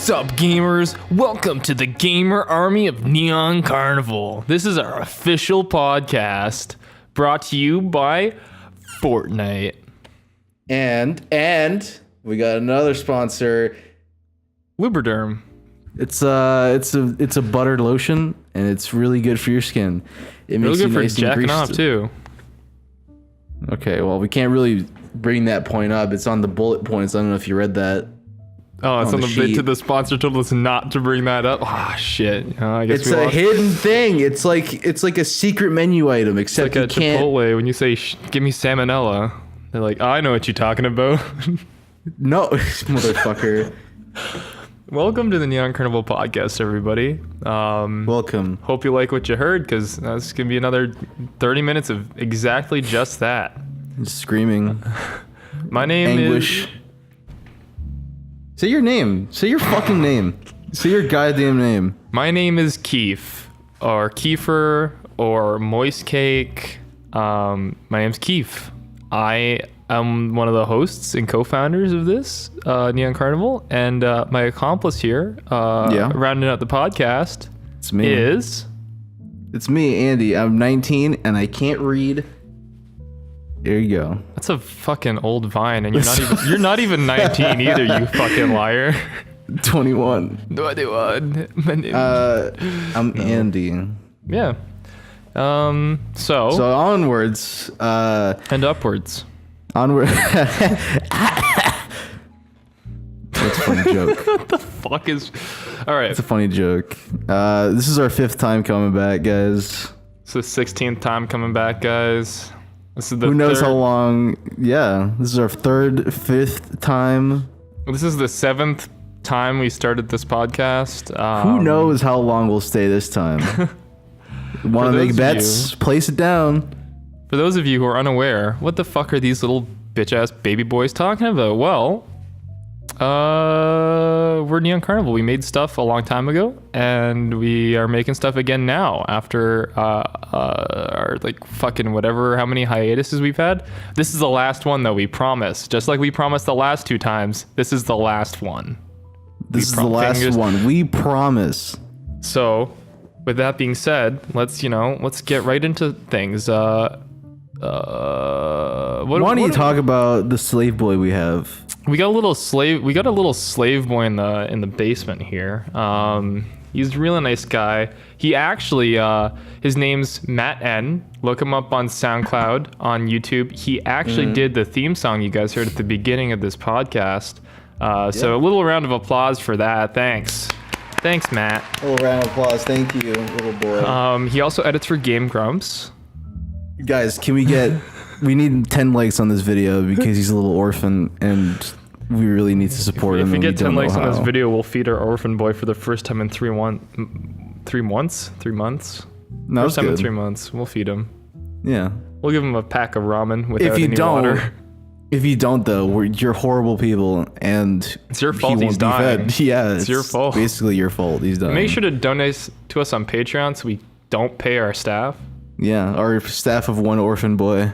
What's up, gamers? Welcome to the gamer army of Neon Carnival. This is our official podcast brought to you by Fortnite. And we got another sponsor, Lubriderm. It's a buttered lotion, and it's really good for your skin. It makes Really good you for nice and jacking greased. off too. Okay, well, we can't really bring that point up. It's on the bullet points. I don't know if you read that. Oh, it's on the sheet. bit to the sponsor told us not to bring that up. Ah, shit. I guess It's a hidden thing. It's like a secret menu item, except like you at can't. Chipotle when you say, give me salmonella. They're like, I know what you're talking about. No, motherfucker. Welcome to the Neon Carnival podcast, everybody. Welcome. Hope you like what you heard, because this is going to be another 30 minutes of exactly just that. Just screaming. My name Anguish. is... Say your name. Say your fucking name. Say your goddamn name. My name is Keef, or Kiefer, or Moist Cake. My name's Keef. I am one of the hosts and co-founders of this Neon Carnival, and my accomplice here, rounding out the podcast, It's me. is... It's me, Andy. I'm 19 and I can't read. There you go. That's a fucking old Vine, and you're not even 19 either, you fucking liar. 21. My name. I'm Andy. Yeah. So onwards. and upwards. Onward. That's a funny joke. What the fuck is... All right. It's a funny joke. This is our 5th time coming back, guys. It's the 16th time coming back, guys. This is the Who knows third, how long? Yeah, this is our 3rd, 5th time. This is the 7th time we started this podcast. Who knows how long we'll stay this time? Want to those make of bets? Place it down. For those of you who are unaware, what the fuck are these little bitch-ass baby boys talking about? Well, we're Neon Carnival. We made stuff a long time ago, and we are making stuff again now after our like fucking whatever, how many hiatuses we've had. This is the last one, though, we promise. Just like we promised the last 2 times, this is the last one. This is the last one. We promise. So, with that being said, let's get right into things. Why don't you talk about the slave boy we have? We got a little slave boy in the basement here. He's a really nice guy. He actually his name's Matt N. Look him up on SoundCloud, on YouTube. He actually did the theme song you guys heard at the beginning of this podcast. So a little round of applause for that. Thanks, Matt. A little round of applause. Thank you, little boy. He also edits for Game Grumps. Guys, can we get... We need 10 likes on this video because he's a little orphan and we really need to support him. If we get 10 likes on this how. video, we'll feed our orphan boy for the first time in 3 months. No, First time in good. 3 months, we'll feed him. Yeah. We'll give him a pack of ramen without any water. If you don't, though, you're horrible people, and It's your fault he he's won't be dying. fed. Yeah, It's your fault. Basically, your fault. He's dying. Make sure to donate to us on Patreon so we don't pay our staff. Yeah, our staff of 1 orphan boy.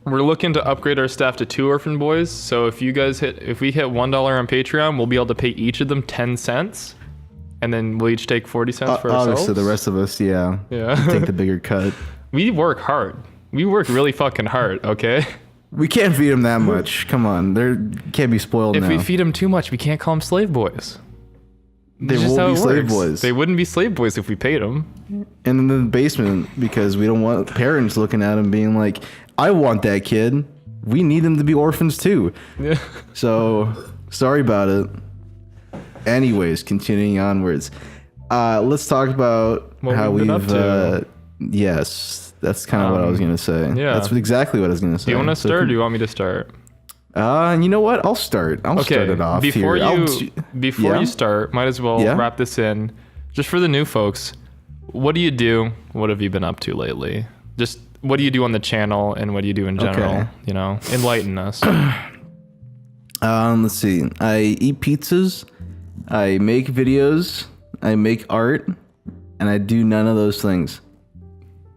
We're looking to upgrade our staff to 2 orphan boys. So if we hit $1 on Patreon, we'll be able to pay each of them 10 cents, and then we'll each take 40 cents for ourselves. Obviously, the rest of us, yeah, take the bigger cut. We work hard. We work really fucking hard. Okay. We can't feed them that much. Come on, they can't be spoiled If now. we feed them too much, we can't call them slave boys. They That's just won't how be it slave works. boys. They wouldn't be slave boys if we paid them. And in the basement, because we don't want parents looking at them being like, I want that kid. We need them to be orphans too. Yeah. So, sorry about it. Anyways, continuing onwards. Let's talk about What how we've we've... been up to. Yes, that's kind of what I was going to say. yeah. That's exactly what I was going to say. Do you want to start or do you want me to start? You know what? I'll start. I'll start it off before here. you start, might as well wrap this in. Just for the new folks, what do you do? What have you been up to lately? Just what do you do on the channel and what do you do in general? Okay. You know, enlighten us. Let's see. I eat pizzas. I make videos. I make art. And I do none of those things.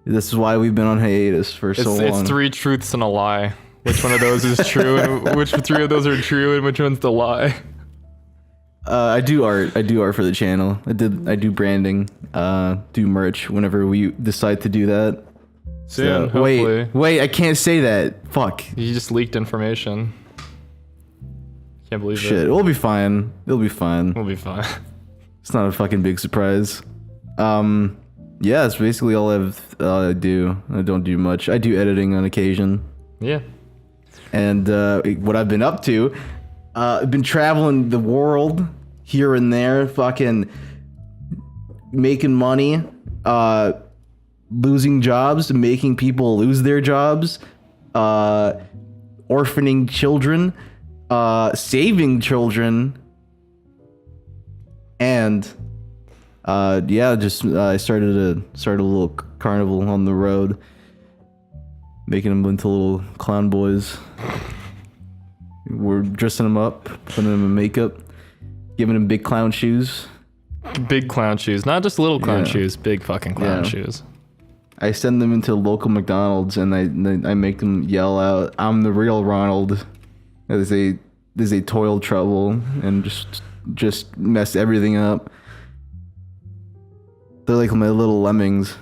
This is why we've been on hiatus for so long. It's 3 truths and a lie. Which one of those is true and which 3 of those are true and which one's the lie? I do art. I do art for the channel. I do branding. Do merch whenever we decide to do that. Soon, hopefully. Wait, I can't say that. Fuck. You just leaked information. Can't believe it. Shit, we'll be fine. It'll be fine. We'll be fine. It's not a fucking big surprise. Yeah, it's basically all I do. I don't do much. I do editing on occasion. Yeah. And what I've been up to, I've been traveling the world here and there, fucking making money, losing jobs, making people lose their jobs, orphaning children, saving children, and I started a little carnival on the road, making them into little clown boys. We're dressing them up, putting them in makeup, giving them big clown shoes. Big clown shoes, not just little clown shoes, big fucking clown shoes. I send them into local McDonald's and I make them yell out, "I'm the real Ronald," as they toil trouble and just mess everything up. They're like my little lemmings.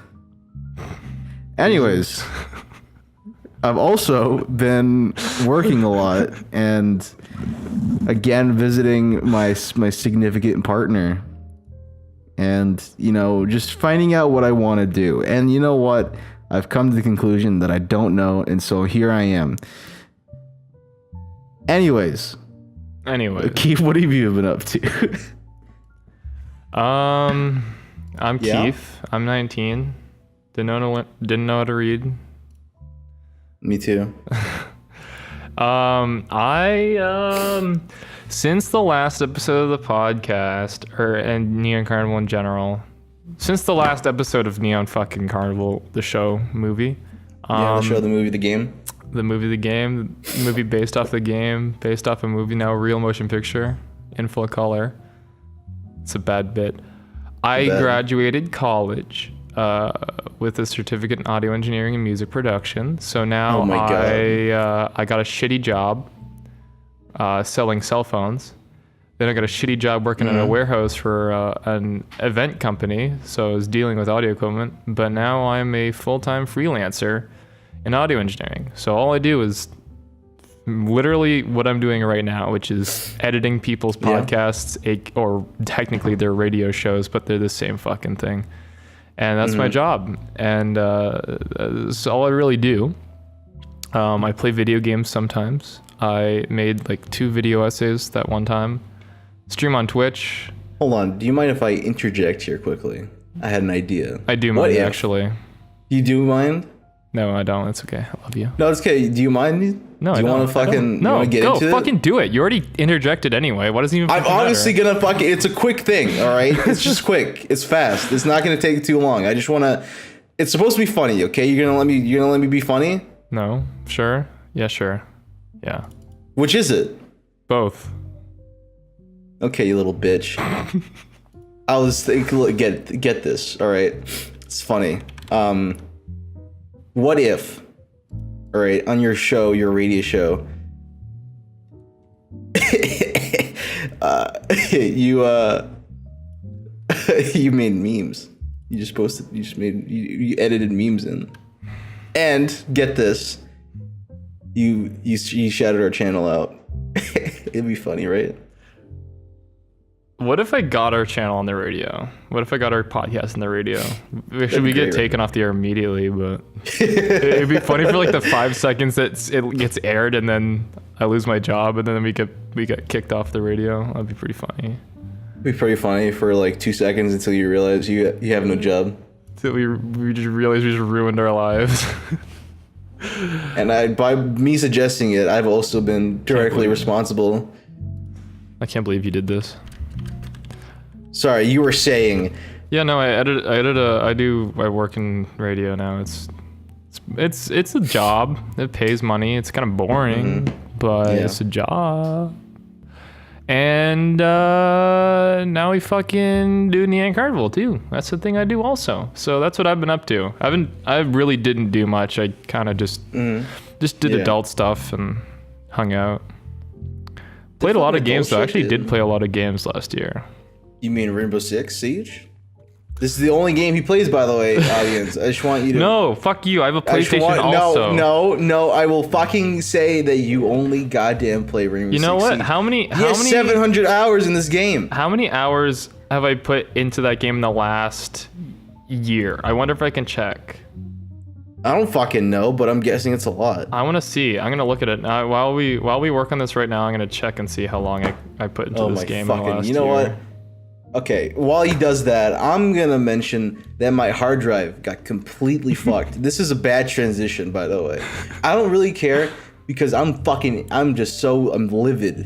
Anyways, I've also been working a lot and again visiting my significant partner. And, just finding out what I want to do. And you know what? I've come to the conclusion that I don't know, and so here I am. Anyways. Keith, what have you been up to? I'm Keith. I'm 19. Didn't know how to read. Me too. Since the last episode of the podcast, and Neon Carnival in general, since the last episode of Neon fucking Carnival, the show, movie. The show, the movie, the game. The movie, the game. The movie based off the game, based off a movie now, real motion picture, in full color. It's a bad bit. I graduated college with a certificate in audio engineering and music production. So now I got a shitty job selling cell phones. Then I got a shitty job working in a warehouse for an event company. So I was dealing with audio equipment. But now I'm a full-time freelancer in audio engineering. So all I do is literally what I'm doing right now, which is editing people's podcasts, or technically they're radio shows, but they're the same fucking thing. And that's my job. And that's all I really do. I play video games sometimes. I made like 2 video essays that one time. Stream on Twitch. Hold on. Do you mind if I interject here quickly? I had an idea. I do mind, actually. You do mind? No, I don't. It's okay. I love you. No, it's okay. Do you mind? No, do you want to fucking get into it? No, fucking do it. You already interjected anyway. What does it even I'm obviously going to fucking... It's a quick thing, all right? It's just quick. It's fast. It's not going to take too long. I just want to... It's supposed to be funny, okay? You're going to let me be funny? No. Sure. Yeah, sure. Yeah. Which is it? Both. Okay, you little bitch. I was thinking, get this, all right? It's funny. What if, all right, on your show, your radio show, you made memes. You edited memes in. And get this, you shouted our channel out. It'd be funny, right? What if I got our channel on the radio? What if I got our podcast on the radio? Should we get taken off the air immediately? But it'd be funny for like the 5 seconds that it gets aired, and then I lose my job, and then we get kicked off the radio. That'd be pretty funny. It'd be pretty funny for like 2 seconds until you realize you have no job. Until we just realize we just ruined our lives. And by me suggesting it, I've also been directly responsible. I can't believe you did this. Sorry, you were saying. Yeah, no, I work in radio now. It's a job. It pays money. It's kind of boring, but it's a job. And now we fucking do Neon Carnival too. That's the thing I do also. So that's what I've been up to. I really didn't do much. I kind of just did adult stuff and hung out. Played a lot of fucking games, though. I actually bullshit, did play a lot of games last year. You mean Rainbow Six Siege? This is the only game he plays, by the way, audience. I just want you to... No, fuck you. I have a PlayStation also. No. I will fucking say that you only goddamn play Rainbow Six. You know what? Siege. How many? He has 700 hours in this game. How many hours have I put into that game in the last year? I wonder if I can check. I don't fucking know, but I'm guessing it's a lot. I want to see. I'm gonna look at it while we work on this right now. I'm gonna check and see how long I put into this game in the last You know year. what? Okay, while he does that, I'm gonna mention that my hard drive got completely fucked. This is a bad transition, by the way. I don't really care because I'm livid,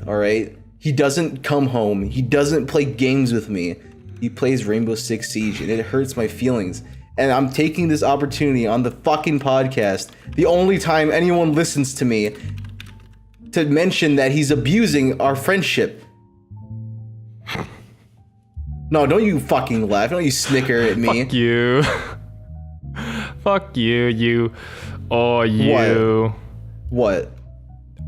alright? He doesn't come home. He doesn't play games with me. He plays Rainbow Six Siege, and it hurts my feelings. And I'm taking this opportunity on the fucking podcast, the only time anyone listens to me, to mention that he's abusing our friendship. No, don't you fucking laugh. Don't you snicker at me. Fuck you. Fuck you. You. Oh, you. What?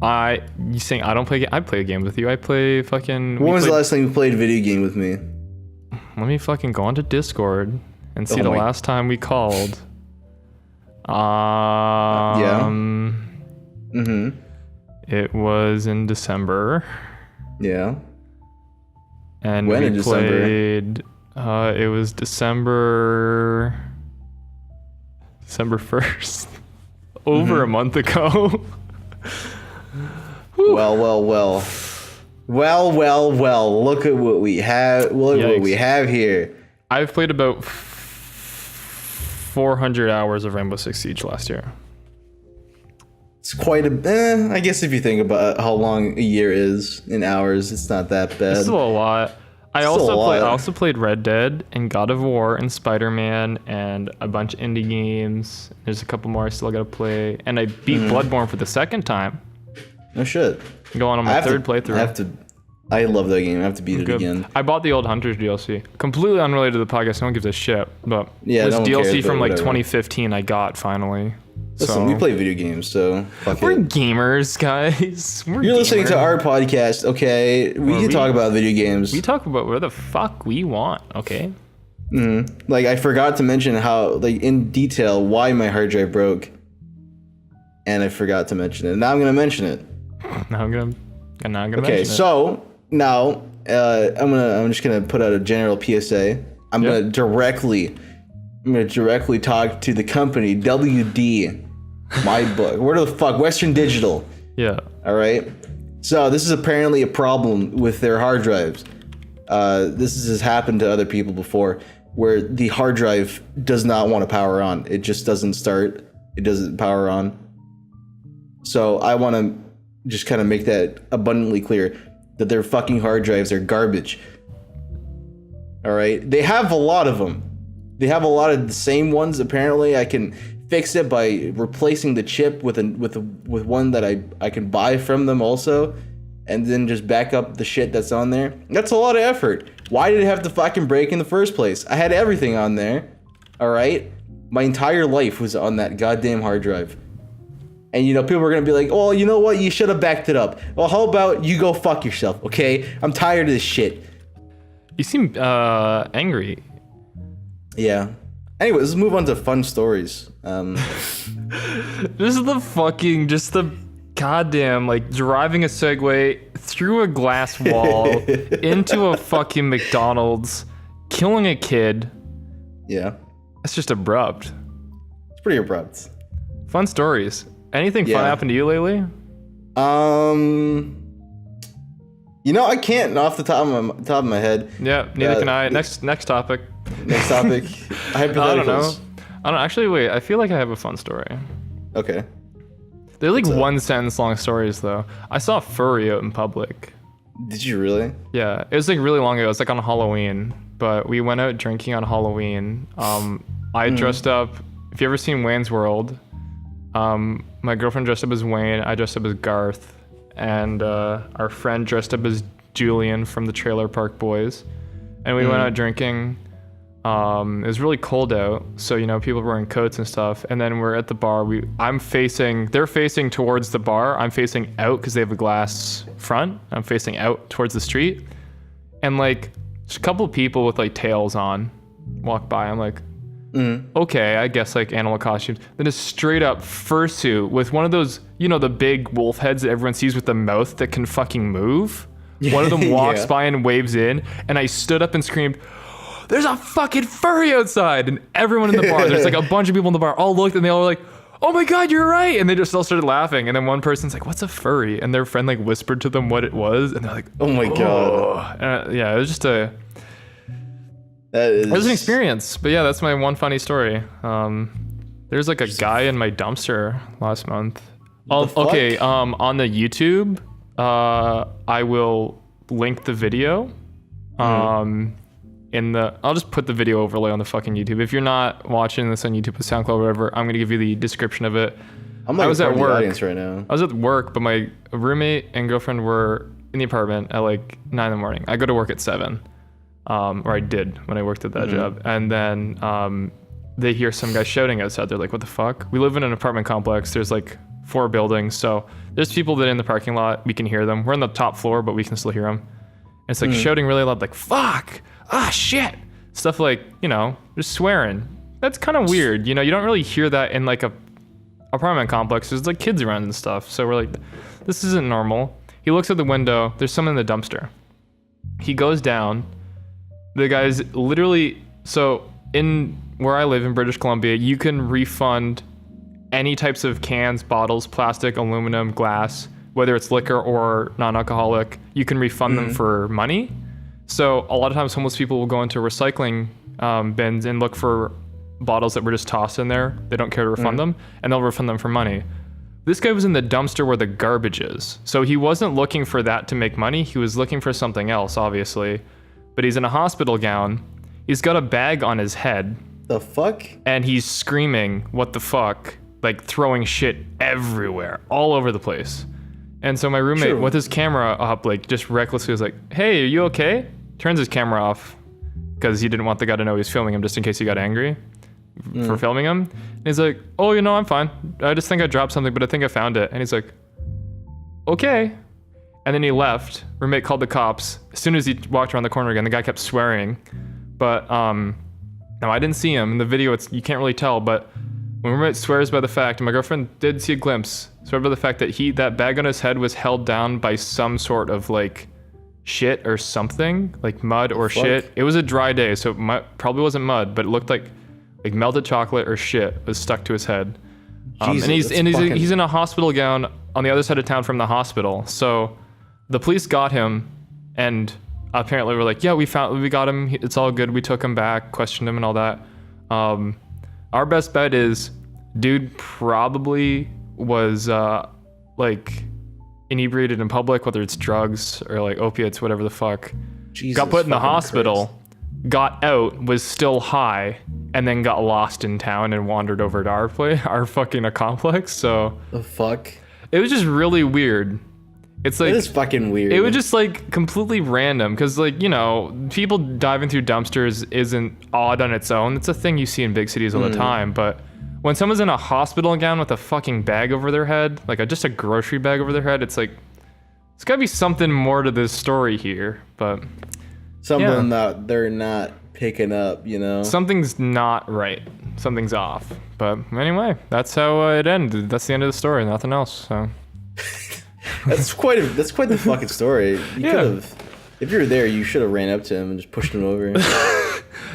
You saying I don't play? I play a game with you. I play fucking. When was the last time you played a video game with me? Let me fucking go onto Discord and see the last time we called. Yeah. Mm-hmm. It was in December. Yeah. And when we in played. It was December 1st. Over a month ago. Well. Look at what we have. Look at what we have here. I've played about 400 hours of Rainbow Six Siege last year. It's quite a. I guess if you think about how long a year is in hours, it's not that bad. It's still a lot. I also played Red Dead and God of War and Spider-Man and a bunch of indie games. There's a couple more I still gotta play, and I beat Bloodborne for the second time. No shit. Going on my third playthrough. I love that game. I have to beat it again. I bought the old Hunters DLC. Completely unrelated to the podcast. No one gives a shit. But yeah, this no one DLC cares, from like whatever. 2015 I got finally. Listen, we play video games, so fuck we're it. gamers, guys. You're listening to our podcast, okay? We can talk about video games. We talk about where the fuck we want, okay? Like, I forgot to mention how, like, in detail, why my hard drive broke. And I forgot to mention it. Now I'm gonna mention it. Now I'm gonna mention it. Okay, so now I'm just gonna put out a general PSA. I'm gonna directly talk to the company WD, my book. Where the fuck? Western Digital. Yeah. All right. So this is apparently a problem with their hard drives. This has happened to other people before, where the hard drive does not want to power on. It just doesn't start. It doesn't power on. So I want to just kind of make that abundantly clear that their fucking hard drives are garbage. All right. They have a lot of them. They have a lot of the same ones. Apparently, I can fix it by replacing the chip with one that I can buy from them also, and then just back up the shit that's on there. That's a lot of effort. Why did it have to fucking break in the first place? I had everything on there. All right, my entire life was on that goddamn hard drive. And people are gonna be like, "Oh, you know what? You should have backed it up." Well, how about you go fuck yourself? Okay, I'm tired of this shit. You seem angry. Yeah. Anyways, let's move on to fun stories. Just the goddamn, like, driving a Segway through a glass wall into a fucking McDonald's, killing a kid. Yeah. That's just abrupt. It's pretty abrupt. Fun stories. Anything fun happened to you lately? I can't off the top of my head. Yeah, neither can I. Next topic. Next topic. I don't know. Actually, wait. I feel like I have a fun story. Okay. They're like one sentence long stories though. I saw a furry out in public. Did you really? Yeah, it was like really long ago. It was like on Halloween, but we went out drinking on Halloween. I dressed up. If you ever seen Wayne's World, my girlfriend dressed up as Wayne. I dressed up as Garth, and our friend dressed up as Julian from the Trailer Park Boys, and we went out drinking. It was really cold out, so people were wearing coats and stuff. And then we're at the bar. They're facing towards the bar. I'm facing out because they have a glass front. I'm facing out towards the street, and like just a couple of people with like tails on walk by. I'm like, okay, I guess like animal costumes. Then a straight up fursuit with one of those, the big wolf heads that everyone sees with the mouth that can fucking move. One of them walks by and waves in, and I stood up and screamed, "There's a fucking furry outside!" And everyone in the bar, there's like a bunch of people in the bar, all looked and they all were like, "Oh my God, you're right!" And they just all started laughing. And then one person's like, "What's a furry?" And their friend like whispered to them what it was, and they're like, "Oh my God!" Yeah, it was just it was an experience. But yeah, that's my one funny story. There's like a guy in my dumpster last month. Okay, on the YouTube, I will link the video. I'll just put the video overlay on the fucking YouTube. If you're not watching this on YouTube with SoundCloud or whatever, I'm gonna give you the description of it. I was at work. Audience right now. I was at work, but my roommate and girlfriend were in the apartment at like 9 in the morning. I go to work at 7, or I did when I worked at that job. And then they hear some guy shouting outside. They're like, "What the fuck?" We live in an apartment complex. There's like 4 buildings, so there's people that in the parking lot. We can hear them. We're on the top floor, but we can still hear them. And it's like shouting really loud, like "fuck." "Ah, shit," stuff like, just swearing. That's kind of weird. You don't really hear that in like a apartment complex. There's like kids around and stuff. So we're like, this isn't normal. He looks at the window. There's someone in the dumpster. He goes down. The guy's literally, so in where I live in British Columbia, you can refund any types of cans, bottles, plastic, aluminum, glass, whether it's liquor or non-alcoholic. You can refund them for money. So a lot of times homeless people will go into recycling bins and look for bottles that were just tossed in there. They don't care to refund them, and they'll refund them for money. This guy was in the dumpster where the garbage is. So he wasn't looking for that to make money. He was looking for something else, obviously. But he's in a hospital gown. He's got a bag on his head. The fuck? And he's screaming, "What the fuck?" Like throwing shit everywhere, all over the place. And so my roommate, with his camera up, like just recklessly was like, "Hey, are you okay?" Turns his camera off because he didn't want the guy to know he was filming him, just in case he got angry for filming him. And he's like, "Oh, I'm fine. I just think I dropped something, but I think I found it." And he's like, "Okay." And then he left. Roommate called the cops. As soon as he walked around the corner again, the guy kept swearing. But no, I didn't see him. In the video, you can't really tell, but when roommate swears by the fact, and my girlfriend did see a glimpse, swear by the fact that that bag on his head was held down by some sort of like shit or something, like mud or shit. It was a dry day, so it probably wasn't mud, but it looked like melted chocolate or shit was stuck to his head. Jesus, and he's in a hospital gown on the other side of town from the hospital. So the police got him, and apparently we're like, "Yeah, we got him. It's all good. We took him back, questioned him and all that." Our best bet is, dude probably was like inebriated in public, whether it's drugs or like opiates, whatever the fuck. Jesus, got put in the hospital, got out, was still high, and then got lost in town and wandered over to our fucking complex. So the fuck? It was just really weird. It's like, it is fucking weird. It was just like completely random because like, people diving through dumpsters isn't odd on its own. It's a thing you see in big cities all the time. But when someone's in a hospital gown with a fucking bag over their head, like just a grocery bag over their head, it's like, it's gotta be something more to this story here. But something that they're not picking up, Something's not right. Something's off. But anyway, that's how it ended. That's the end of the story. Nothing else. So. That's quite the fucking story. You could have, if you were there, you should have ran up to him and just pushed him over.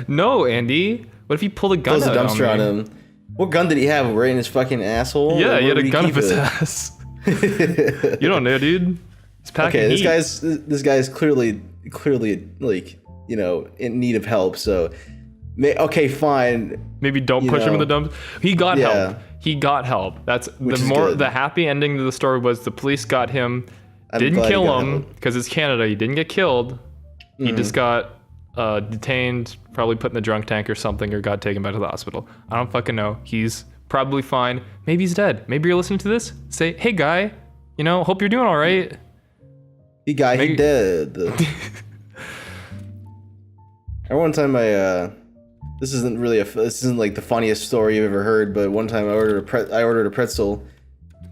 No, Andy. What if he pulled a gun out a dumpster on him? What gun did he have? Right in his fucking asshole? Yeah, he had a gun up his ass. You don't know, dude. He's packing heat. This guy's clearly like, in need of help. So, okay, fine. Maybe don't push him in the dump. He got help. He got help. That's the happy ending to the story was the police got him, didn't kill him because it's Canada. He didn't get killed. He just got detained, probably put in the drunk tank or something, or got taken back to the hospital. I don't fucking know. He's probably fine. Maybe he's dead. Maybe you're listening to this. Say, "Hey guy, hope you're doing all right." He dead. One time I this isn't like the funniest story you've ever heard, but one time I ordered a pretzel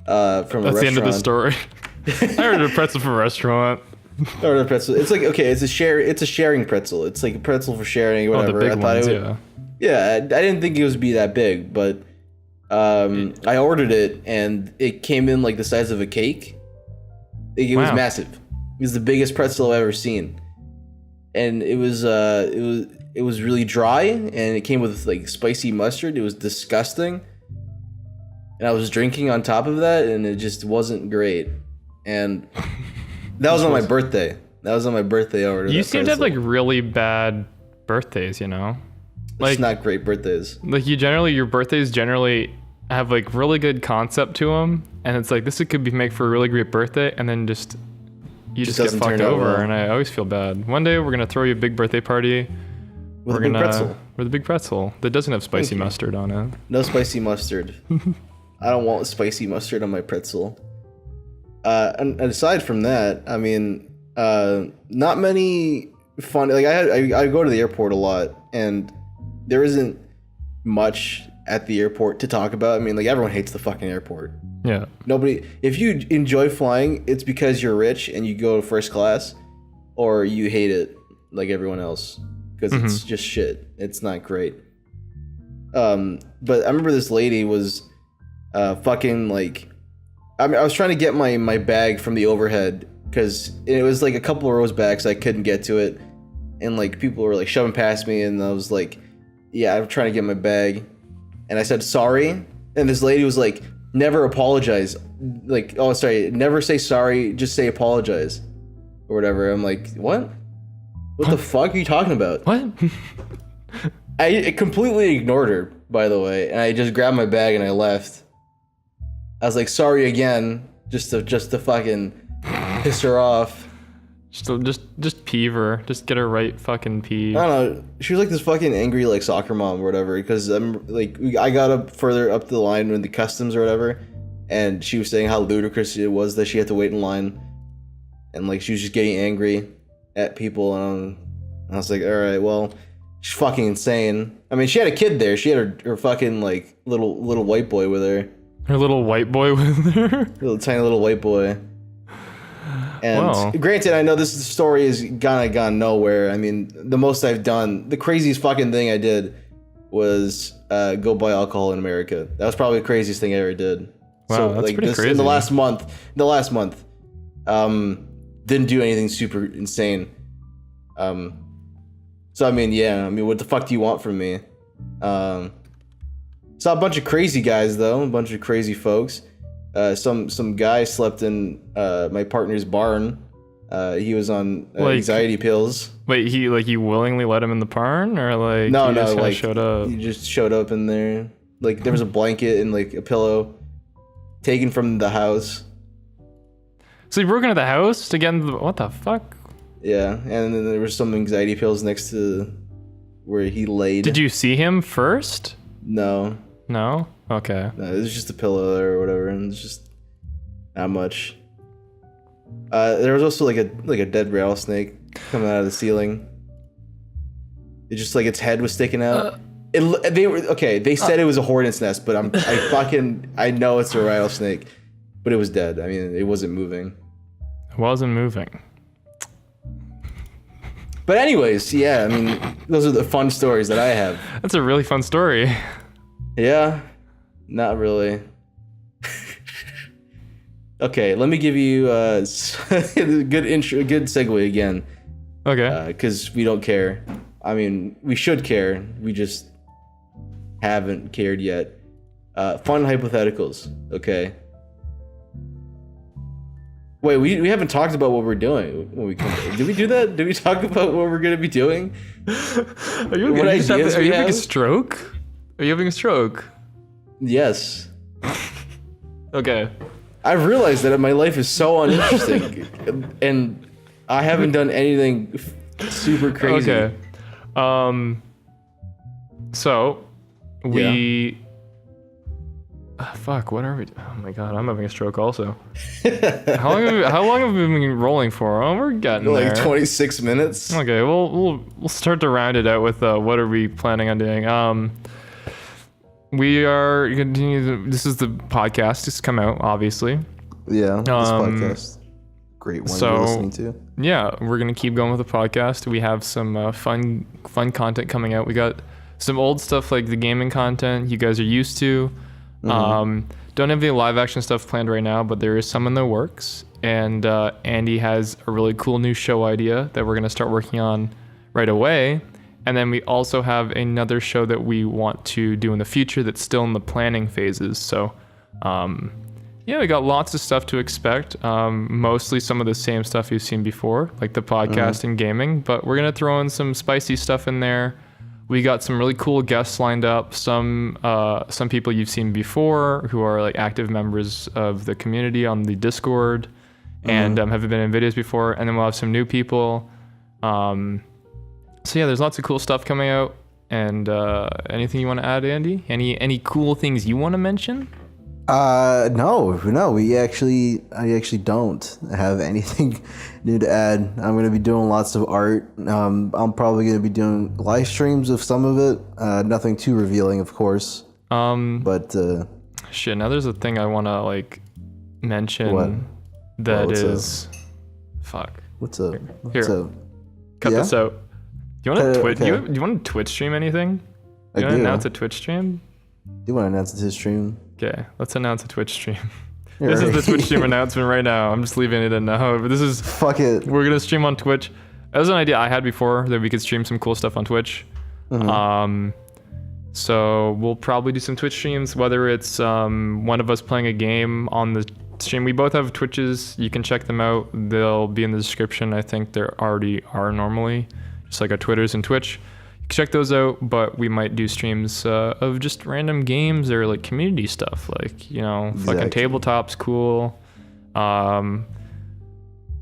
from a restaurant. That's the end of the story. I ordered a pretzel from a restaurant. I ordered a pretzel. It's like, okay, it's a sharing pretzel. It's like a pretzel for sharing, whatever. Oh, the big ones, yeah, I didn't think it would be that big, but I ordered it and it came in like the size of a cake. It was massive. It was the biggest pretzel I've ever seen, and it was really dry, and it came with like spicy mustard. It was disgusting, and I was drinking on top of that, and it just wasn't great. And that was on my birthday. I ordered. You seem to have like really bad birthdays, you know? Like, it's not great birthdays. Like your birthdays generally have like really good concept to them, and it's like this could be make for a really great birthday, and then you just get fucked over, and I always feel bad. One day we're gonna throw you a big birthday party with a big pretzel that doesn't have spicy mustard on it. No spicy mustard. I don't want spicy mustard on my pretzel. And aside from that, I mean, not many fun. Like I go to the airport a lot, and there isn't much at the airport to talk about. I mean, like everyone hates the fucking airport. Yeah. If you enjoy flying, it's because you're rich and you go to first class, or you hate it like everyone else because it's just shit. It's not great. But I remember this lady was fucking like, I was trying to get my bag from the overhead because it was like a couple of rows back, so I couldn't get to it, and like people were like shoving past me, and I was like, yeah, I'm trying to get my bag, and I said sorry, and this lady was like, never apologize, like, oh sorry, never say sorry, just say apologize or whatever. I'm like, what the fuck are you talking about? What? I completely ignored her, by the way, and I just grabbed my bag and I left. I was like, sorry again, just to fucking piss her off. Just peeve her. Just get her right fucking peeve. I don't know. She was like this fucking angry like soccer mom or whatever. Because I got up further up the line in the customs or whatever, and she was saying how ludicrous it was that she had to wait in line, and like she was just getting angry at people, and I was like, all right, well, she's fucking insane. I mean, she had a kid there. She had her fucking like little white boy with her. Her little white boy with her. Little tiny little white boy. And granted, I know this story has gone nowhere. I mean, the most I've done, the craziest fucking thing I did was go buy alcohol in America. That was probably the craziest thing I ever did. Wow, so, that's like, pretty crazy. In the last month, didn't do anything super insane. So I mean, yeah. I mean, what the fuck do you want from me? Saw a bunch of crazy guys though, a bunch of crazy folks. Some guy slept in my partner's barn. He was on anxiety pills. Wait, he willingly let him in the barn, or like no, like showed up? He just showed up in there. Like there was a blanket and like a pillow taken from the house. So he broke into the house to get into the, what the fuck? Yeah, and then there was some anxiety pills next to where he laid. Did you see him first? No. No? Okay. No, it was just a pillow there or whatever, and it's just not much. There was also like a dead rattlesnake coming out of the ceiling. It just like its head was sticking out. They said it was a hornet's nest, but I know it's a rattlesnake, but it was dead. I mean, it wasn't moving. It wasn't moving. But anyways, yeah, I mean, those are the fun stories that I have. That's a really fun story. Yeah, not really. Okay, let me give you a good segue again. Okay. Because we don't care. I mean, we should care. We just haven't cared yet. Fun hypotheticals. Okay. Wait, we haven't talked about what we're doing when we come. Did we do that? Did we talk about what we're gonna be doing? Are you having a stroke? Are you having a stroke? Yes. Okay. I've realized that my life is so uninteresting, and I haven't done anything super crazy. Okay. So we Fuck, what are we? Oh my god, I'm having a stroke also. How long have we been rolling for? Oh, we're getting Like there. 26 minutes. Okay, we'll start to round it out with what are we planning on doing? We are continuing. This is the podcast. It's come out, obviously. Yeah, this podcast. Great one you're listening to. Yeah, we're gonna keep going with the podcast. We have some fun content coming out. We got some old stuff like the gaming content you guys are used to. Don't have any live action stuff planned right now, but there is some in the works. And Andy has a really cool new show idea that we're gonna start working on right away. And then we also have another show that we want to do in the future that's still in the planning phases. So, yeah, we got lots of stuff to expect. Mostly some of the same stuff you've seen before, like the podcast and gaming. But we're going to throw in some spicy stuff in there. We got some really cool guests lined up. Some people you've seen before who are like active members of the community on the Discord and have been in videos before. And then we'll have some new people. So yeah, there's lots of cool stuff coming out. And anything you want to add, Andy? Any cool things you want to mention? No, I actually don't have anything new to add. I'm going to be doing lots of art. I'm probably going to be doing live streams of some of it. Nothing too revealing, of course. But shit, now there's a thing I want to like mention. What? That What's is fuck. What's up? Here. Cut this out. Do you want to Twitch? Okay. Do you want to Twitch stream anything? I You want to do. announce a Twitch stream? Do you want to announce his stream? Okay, let's announce a Twitch stream. You're This is the right. Twitch stream announcement right now. I'm just leaving it in now. But this is Fuck it. we're gonna stream on Twitch. That was an idea I had before that we could stream some cool stuff on Twitch. So we'll probably do some Twitch streams, whether it's one of us playing a game on the stream. We both have Twitches. You can check them out. They'll be in the description. I think there already are normally, just like our Twitters and Twitch. You can check those out, but we might do streams of just random games or like community stuff, like, you know, fucking tabletop's cool. Yeah,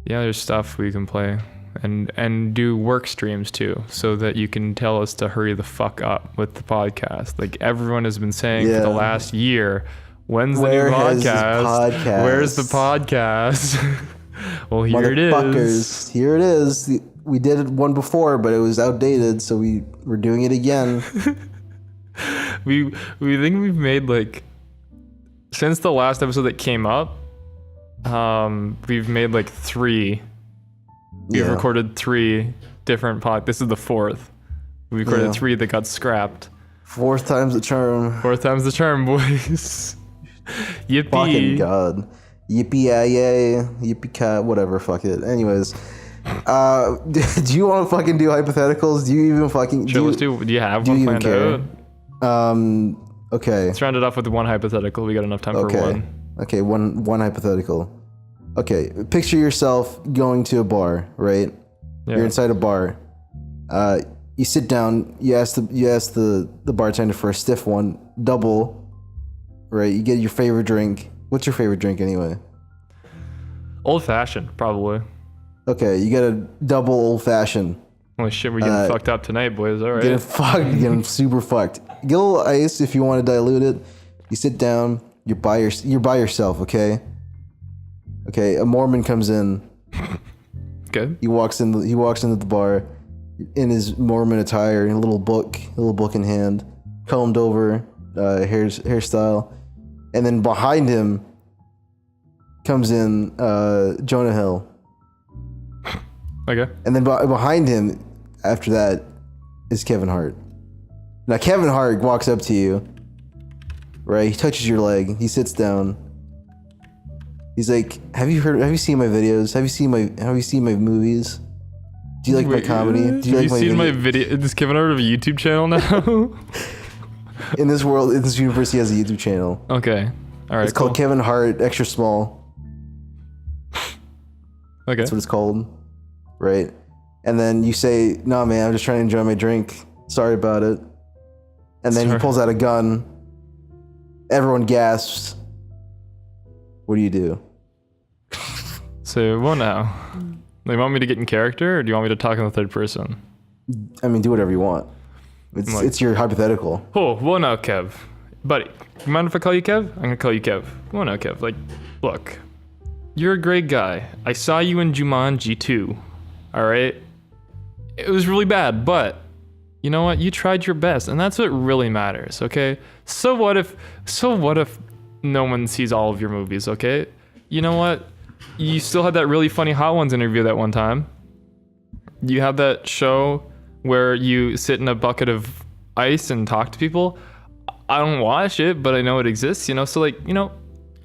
there's stuff we can play. And do work streams too, so that you can tell us to hurry the fuck up with the podcast. Like everyone has been saying for the last year, when's the new podcast? Where's the podcast? Well, here it is. Here it is. We did it one before, but it was outdated, so we're doing it again. we think we've made like, since the last episode that came up, we've made like 3. We've recorded 3 different This is the 4th. We recorded 3 that got scrapped. 4th time's the charm. 4th time's the charm, boys. Yippee. Fucking God. Yippee-yay, yippee-cat, whatever, fuck it. Anyways, do you want to fucking do hypotheticals? Do you even fucking... Sure, do you have one planned out? Okay. Let's round it off with one hypothetical. We got enough time for one. Okay, one hypothetical. Okay, picture yourself going to a bar, right? Yeah. You're inside a bar. You sit down. You ask the bartender for a stiff one, double. Right? You get your favorite drink. What's your favorite drink anyway? Old fashioned, probably. Okay, you get a double old fashioned. Holy shit, we're getting fucked up tonight, boys. All right. Getting super fucked. Get a little ice if you want to dilute it. You sit down. You're by yourself. Okay. Okay. A Mormon comes in. Good. He walks into the bar in his Mormon attire, in a little book in hand, combed over, hairstyle, and then behind him comes in Jonah Hill. Okay. And then behind him, after that, is Kevin Hart. Now Kevin Hart walks up to you, right? He touches your leg. He sits down. He's like, "Have you seen my videos? Have you seen my movies? Do you like my comedy? Do you have like you seen my video? Does Kevin Hart have a YouTube channel now? In this world, in this universe, he has a YouTube channel. Okay. All right. It's called Kevin Hart Extra Small. Okay. That's what it's called, right? And then you say, "No, man, I'm just trying to enjoy my drink. Sorry about it." And then he pulls out a gun. Everyone gasps. What do you do? So, well, now, you want me to get in character, or do you want me to talk in the third person? I mean, do whatever you want. It's your hypothetical. Oh, well, now, Kev, buddy, you mind if I call you Kev? I'm gonna call you Kev. Well, no, Kev. Like, look, you're a great guy. I saw you in Jumanji 2. All right. It was really bad, but you know what? You tried your best, and that's what really matters. Okay. So what if no one sees all of your movies? Okay. You know what? You still had that really funny Hot Ones interview that one time. You have that show where you sit in a bucket of ice and talk to people. I don't watch it, but I know it exists, you know? So like, you know,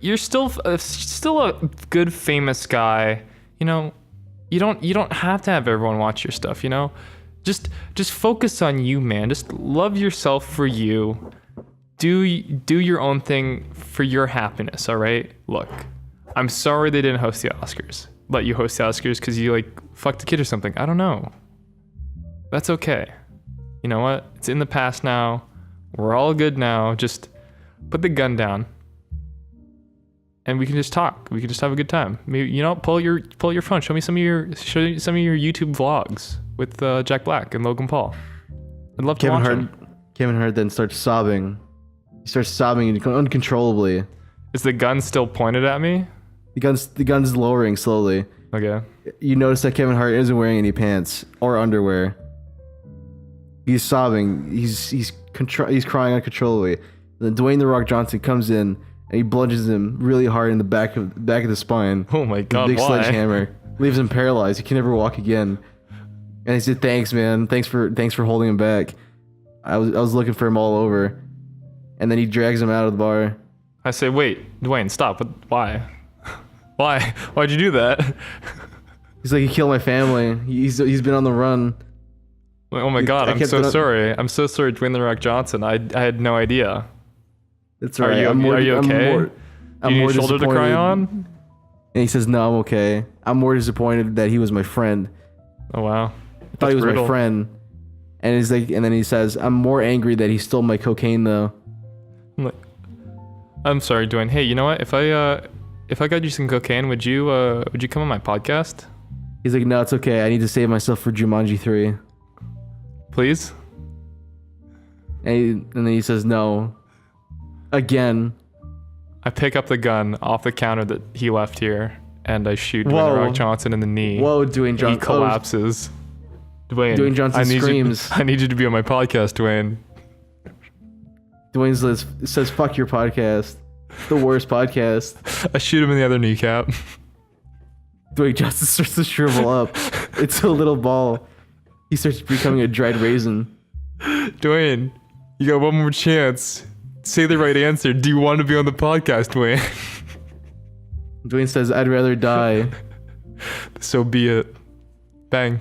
you're still a good famous guy. You know, you don't have to have everyone watch your stuff, you know? Just focus on you, man. Just love yourself for you. Do your own thing for your happiness, all right? Look, I'm sorry they didn't host the Oscars. Let you host the Oscars because you like fucked a kid or something. I don't know. That's okay. You know what? It's in the past now. We're all good now. Just put the gun down, and we can just talk. We can just have a good time. Maybe, you know, pull your phone. Show me some of your YouTube vlogs with Jack Black and Logan Paul. I'd love to watch them. Kevin Hart then starts sobbing. He starts sobbing uncontrollably. Is the gun still pointed at me? The gun's lowering slowly. Okay. You notice that Kevin Hart isn't wearing any pants or underwear. He's sobbing. He's crying uncontrollably. Then Dwayne "The Rock" Johnson comes in and he bludgeons him really hard in the back of the spine. Oh my god! Big why? sledgehammer leaves him paralyzed. He can never walk again. And he said, "Thanks, man. Thanks for holding him back. I was looking for him all over." And then he drags him out of the bar. I say, "Wait, Dwayne, stop! But why? Why? Why'd you do that?" He's like, "He killed my family. He's been on the run." Oh my god! I'm so sorry. I'm so sorry, Dwayne "The Rock" Johnson. I had no idea. That's right. Are you okay? Do you need a shoulder to cry on? And he says, "No, I'm okay. I'm more disappointed that he was my friend." Oh wow! I thought he was my friend. And he's like, and then he says, "I'm more angry that he stole my cocaine, though." I'm sorry, Dwayne. Hey, you know what? If I got you some cocaine, would you come on my podcast? He's like, "No, it's okay. I need to save myself for Jumanji 3. Please?" And then he says, "No." Again. I pick up the gun off the counter that he left here, and I shoot Dwayne "The Rock" Johnson in the knee. Whoa, Dwayne Johnson. He collapses. Dwayne Johnson screams. I need you to be on my podcast, Dwayne. Dwayne says, "Fuck your podcast. The worst podcast." I shoot him in the other kneecap. Dwayne Johnson starts to shrivel up. It's a little ball. He starts becoming a dried raisin. Dwayne, you got one more chance. Say the right answer. Do you want to be on the podcast, Dwayne? Dwayne says, "I'd rather die." So be it. Bang.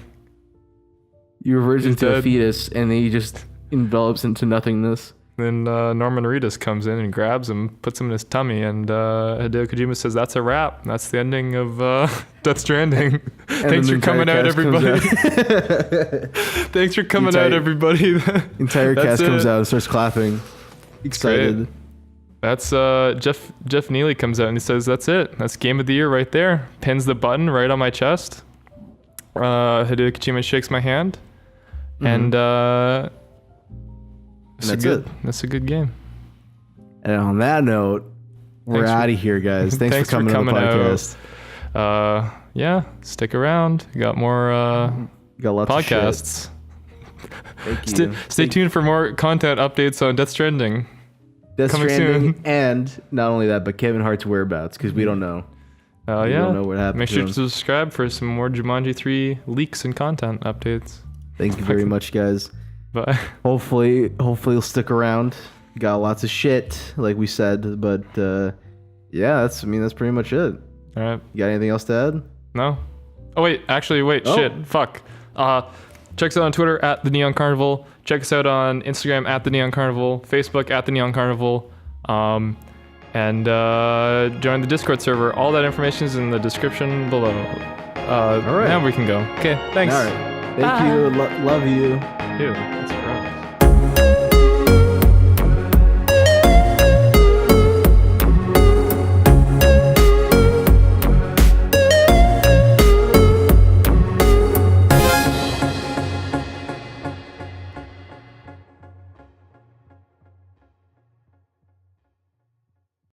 You reverse into a fetus, and then he just envelops into nothingness. Then Norman Reedus comes in and grabs him, puts him in his tummy, and Hideo Kojima says, "That's a wrap. That's the ending of Death Stranding." Thanks for coming out, everybody. Thanks for coming out, everybody. Entire cast comes out and starts clapping. Excited. That's Jeff Neely comes out and he says, "That's it. That's game of the year right there." Pins the button right on my chest. Hideo Kojima shakes my hand, and that's it. That's a good game. And on that note, we're out of here, guys. Thanks for coming on the podcast. Yeah, stick around. We got more got lots podcasts. Of shit. Thank you. Stay tuned for more content updates on Death Stranding. Coming soon. And not only that, but Kevin Hart's whereabouts, because we don't know. We don't know what happened. Make sure to subscribe for some more Jumanji 3 leaks and content updates. Thank you very much, guys. Bye. Hopefully you'll stick around. Got lots of shit, like we said, but yeah, that's pretty much it. All right. You got anything else to add? No. Oh wait, shit. Fuck. Check us out on Twitter at the Neon Carnival. Check us out on Instagram at the Neon Carnival, Facebook at the Neon Carnival, and join the Discord server. All that information is in the description below. All right. Now we can go. Okay. Thanks. All right. Thank you. Love you. Ew, that's